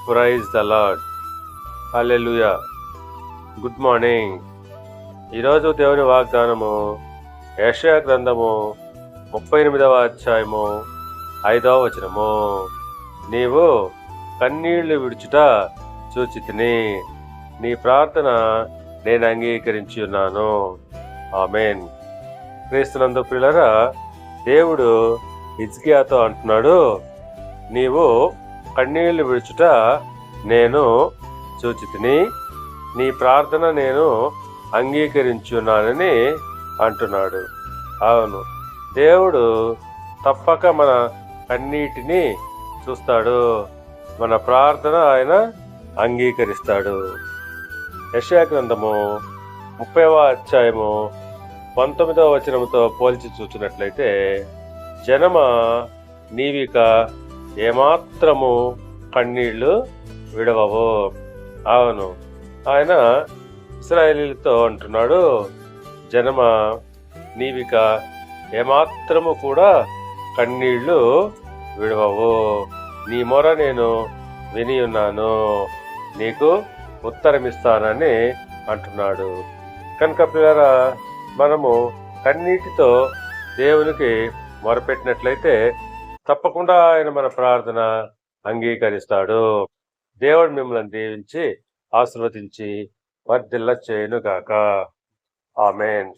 Praise the Lord. Hallelujah. Good morning. ఈరోజు దేవుని వాగ్దానము యెషయా గ్రంథము 38వ అధ్యాయము 5వ వచనము. నీవు కన్నీళ్లు విడుచుట చూచితిని, నీ ప్రార్థన నేను అంగీకరించి ఉన్నాను. ఆమేన్. క్రీస్తునందు ప్రియులారా, దేవుడు హిజ్కియాతో అంటున్నాడు, నీవు కన్నీళ్లు విడుచుట నేను చూచితిని, నీ ప్రార్థన నేను అంగీకరించున్నానని అంటున్నాడు. అవును, దేవుడు తప్పక మన కన్నీటిని చూస్తాడు, మన ప్రార్థన ఆయన అంగీకరిస్తాడు. యెషయా గ్రంథము 30వ అధ్యాయము 19వ వచనముతో పోల్చి చూచినట్లయితే, జనమా నీవిక ఏమాత్రము కన్నీళ్లు విడవవు. అవును, ఆయన ఇశ్రాయేలీలతో అంటున్నాడు, జనమా నీవిక ఏమాత్రము కూడా కన్నీళ్లు విడవవు. నీ మొర నేను విని ఉన్నాను, నీకు ఉత్తరమిస్తానని అంటున్నాడు. కనుక ప్రియులారా, మనము కన్నీటితో దేవునికి మొరపెట్టినట్లయితే తప్పకుండా ఆయన మన ప్రార్థన అంగీకరిస్తాడు. దేవుడు మిమ్మల్ని దీవించి ఆశీర్వదించి వర్ధిల్ల చేయును గాక. ఆమేన్.